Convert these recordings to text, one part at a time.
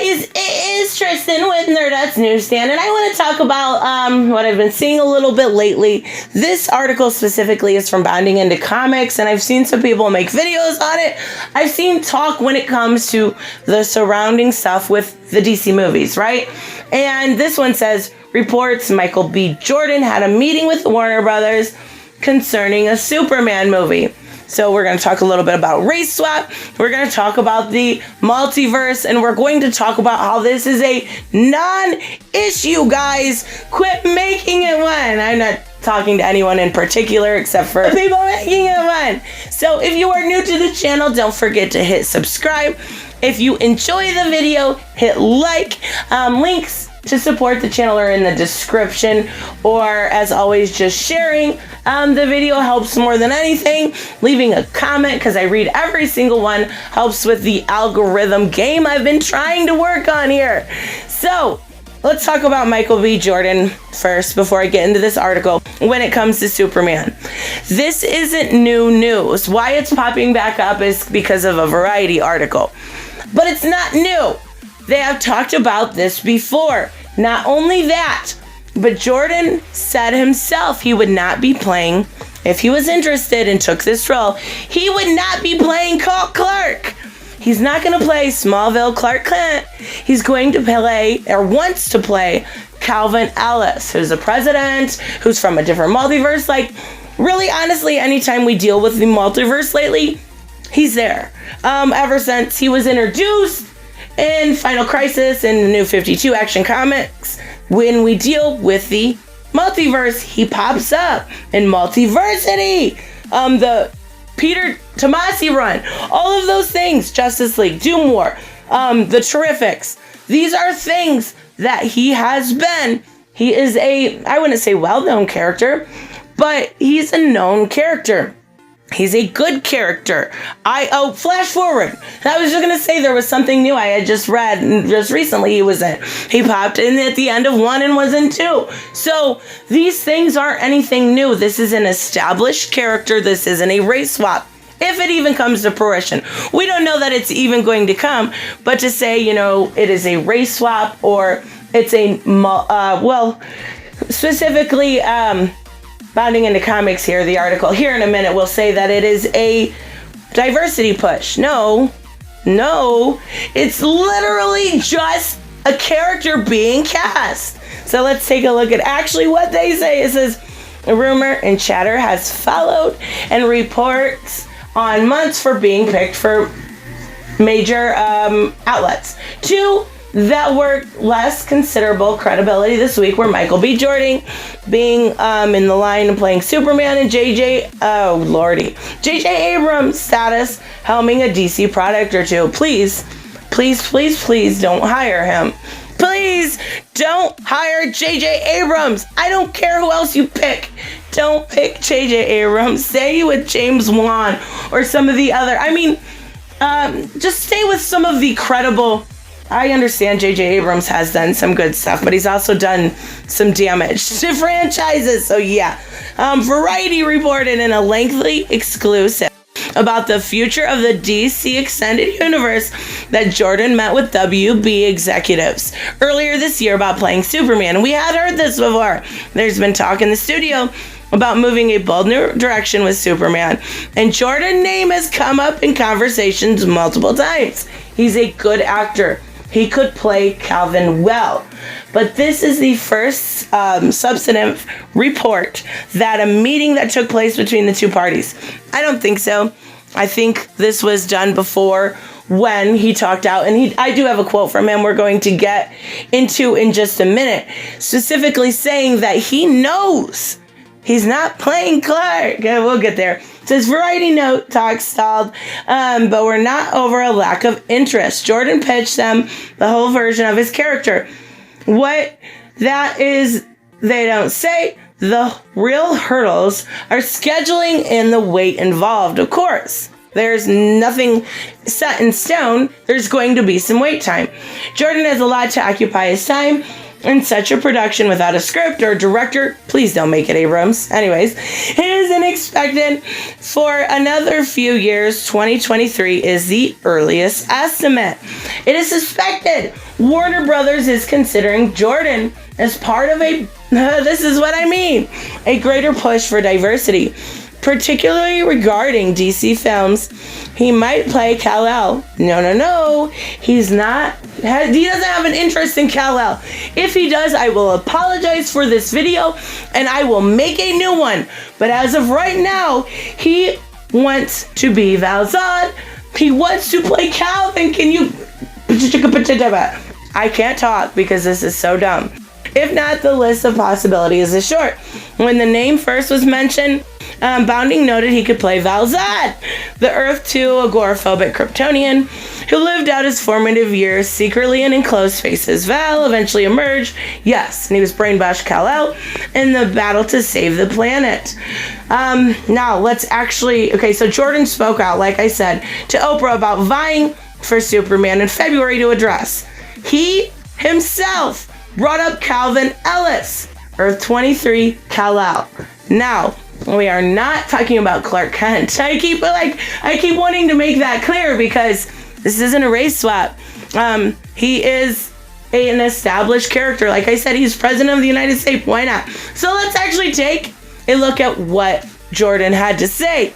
guys, it is Tristan with Nerdette's Newsstand, and I want to talk about what I've been seeing a little bit lately. This article specifically is from Bounding Into Comics, and I've seen some people make videos on it. I've seen talk when it comes to the surrounding stuff with the DC movies, right? And this one says, reports Michael B. Jordan had a meeting with Warner Brothers concerning a Superman movie. So we're going to talk a little bit about race swap. We're going to talk about the multiverse, and we're going to talk about how this is a non-issue, guys. Quit making it one. I'm not talking to anyone in particular except for people making it one. So if you are new to the channel, don't forget to hit subscribe. If you enjoy the video, hit like. Links to support the channel are in the description, or as always, just sharing the video helps more than anything. Leaving a comment, because I read every single one, helps with the algorithm game I've been trying to work on here. So let's talk about Michael B. Jordan first before I get into this article. When it comes to Superman, this isn't new news. Why it's popping back up is because of a Variety article, but it's not new. They have talked about this before. Not only that, but Jordan said himself he would not be playing, if he was interested and took this role, he would not be playing Clark. He's not going to play Smallville Clark Kent. He's going to play, or wants to play, Calvin Ellis, who's the president, who's from a different multiverse. Like, really, honestly, anytime we deal with the multiverse lately, he's there. Ever since he was introduced in Final Crisis and the New 52 Action Comics, when we deal with the multiverse, he pops up in Multiversity. The Peter Tomasi run, all of those things, Justice League, Do More, the Terrifics. These are things that he has been. He is I wouldn't say well-known character, but he's a known character. He's a good character. Flash forward. I was just going to say there was something new I had just read just recently he popped in at the end of 1 and was in 2. So these things aren't anything new. This is an established character. This isn't a race swap. If it even comes to fruition. We don't know that it's even going to come, but to say, it is a race swap or it's specifically, Bounding Into Comics here, the article here in a minute will say that it is a diversity push. No, it's literally just a character being cast. So let's take a look at actually what they say. It says, a rumor and chatter has followed and reports on months for being picked for major outlets. Two that were less considerable credibility this week were Michael B. Jordan being in the line of playing Superman, and J.J. Abrams' status helming a DC product or two. Please don't hire him. Please don't hire J.J. Abrams. I don't care who else you pick. Don't pick J.J. Abrams. Stay with James Wan or some of the other. Just stay with some of the credible. I understand J.J. Abrams has done some good stuff, but he's also done some damage to franchises. So yeah, Variety reported in a lengthy exclusive about the future of the DC Extended Universe that Jordan met with WB executives earlier this year about playing Superman. We had heard this before. There's been talk in the studio about moving a bold new direction with Superman, and Jordan's name has come up in conversations multiple times. He's a good actor. He could play Calvin well. But this is the first substantive report that a meeting that took place between the two parties. I don't think so. I think this was done before when he talked out. And I do have a quote from him we're going to get into in just a minute, specifically saying that he knows he's not playing Clark. Okay, we'll get there. It says, Variety note, talk stalled, but we're not over a lack of interest. Jordan pitched them the whole version of his character. What that is, they don't say. The real hurdles are scheduling and the weight involved, of course. There's nothing set in stone. There's going to be some wait time. Jordan has a lot to occupy his time. in such a production without a script or director, please don't make it Abrams. Anyways, it isn't expected for another few years. 2023 is the earliest estimate. It is suspected Warner Brothers is considering Jordan as part of this is what I mean, a greater push for diversity, particularly regarding DC films. He might play Kal-El. No. He's not. He doesn't have an interest in Kal-El. If he does, I will apologize for this video and I will make a new one. But as of right now, he wants to be Val-Zod. He wants to play Calvin. Can you... I can't talk because this is so dumb. If not, the list of possibilities is short. When the name first was mentioned, Bounding noted he could play Val-Zod, the Earth 2 agoraphobic Kryptonian who lived out his formative years secretly in enclosed spaces. Val eventually emerged, yes, and he was brainwashed Kal-El in the battle to save the planet. Now, let's actually... Okay, so Jordan spoke out, like I said, to Oprah about vying for Superman in February to address. He himself brought up Calvin Ellis, Earth 23, Kal-El. Now, we are not talking about Clark Kent. I keep wanting to make that clear because this isn't a race swap. He is an established character. Like I said, he's president of the United States. Why not? So let's actually take a look at what Jordan had to say,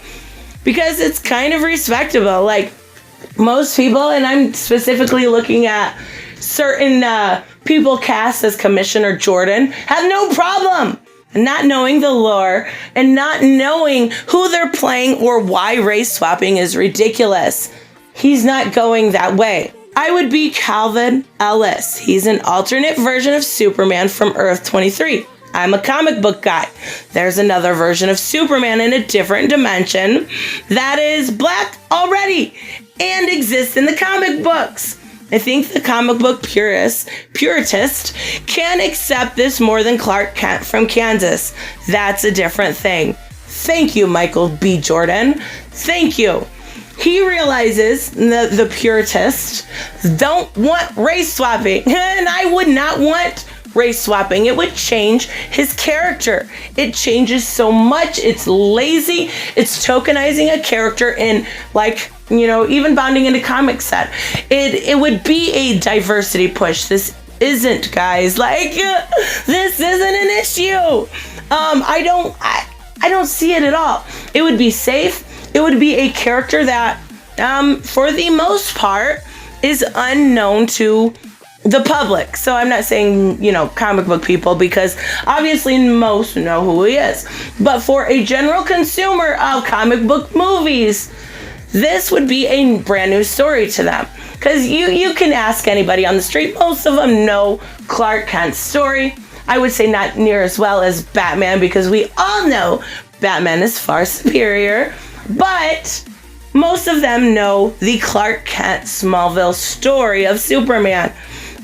because it's kind of respectable. Like most people, and I'm specifically looking at certain people cast as Commissioner Jordan, have no problem not knowing the lore and not knowing who they're playing or why race swapping is ridiculous. He's not going that way. I would be Calvin Ellis. He's an alternate version of Superman from Earth 23. I'm a comic book guy. There's another version of Superman in a different dimension that is black already and exists in the comic books. I think the comic book puritist can accept this more than Clark Kent from Kansas. That's a different thing. Thank you, Michael B. Jordan. Thank you. He realizes the puritists don't want race swapping, and I would not want race swapping. It would change his character. It changes so much. It's lazy. It's tokenizing a character in, like, you know, even Bounding into Comics said. It would be a diversity push. This isn't, guys. Like, this isn't an issue. I don't see it at all. It would be safe. It would be a character that, for the most part, is unknown to the public. So I'm not saying, you know, comic book people, because obviously most know who he is. But for a general consumer of comic book movies, this would be a brand new story to them. Because you can ask anybody on the street. Most of them know Clark Kent's story. I would say not near as well as Batman, because we all know Batman is far superior. But most of them know the Clark Kent Smallville story of Superman.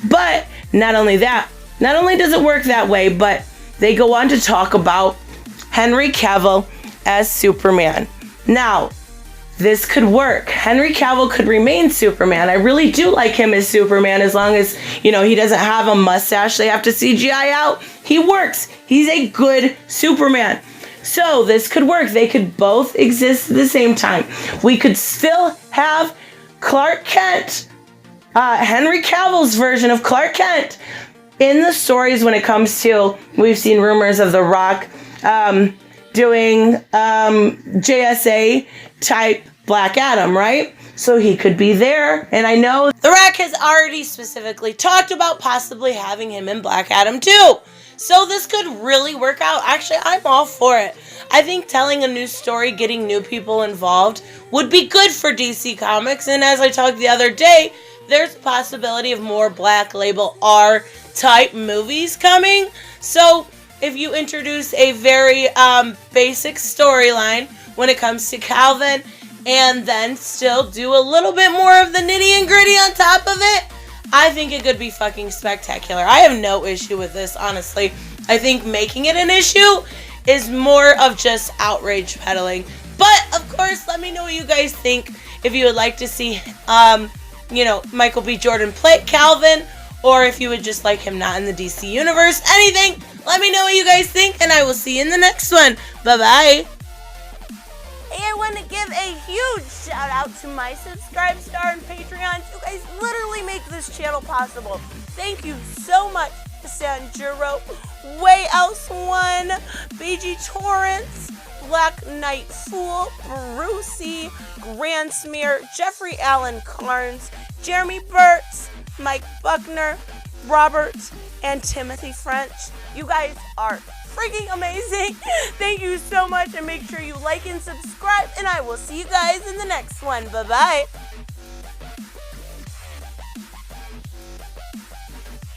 But not only that, not only does it work that way, but they go on to talk about Henry Cavill as Superman. Now, this could work. Henry Cavill could remain Superman. I really do like him as Superman, as long as, you know, he doesn't have a mustache they have to CGI out. He works. He's a good Superman. So this could work. They could both exist at the same time. We could still have Clark Kent, Henry Cavill's version of Clark Kent, in the stories when it comes to, we've seen rumors of The Rock doing JSA type Black Adam, right? So he could be there. And I know The Rock has already specifically talked about possibly having him in Black Adam too. So this could really work out. Actually, I'm all for it. I think telling a new story, getting new people involved, would be good for DC Comics. And as I talked the other day, there's a possibility of more Black Label R type movies coming. So if you introduce a very basic storyline when it comes to Calvin, and then still do a little bit more of the nitty and gritty on top of it, I think it could be fucking spectacular. I have no issue with this, honestly. I think making it an issue is more of just outrage peddling. But, of course, let me know what you guys think. If you would like to see, Michael B. Jordan play Calvin, or if you would just like him not in the DC universe, anything. Let me know what you guys think, and I will see you in the next one. Bye-bye. Hey, I want to give a huge shout out to my Subscribe Star and Patreons. You guys literally make this channel possible. Thank you so much to Sanjuro, Way Else One, BG Torrance, Black Knight Fool, Brucey, Grand Smear, Jeffrey Allen Carnes, Jeremy Burtz, Mike Buckner, Robert, and Timothy French. You guys are freaking amazing. Thank you so much, and make sure you like and subscribe, and I will see you guys in the next one. Bye-bye.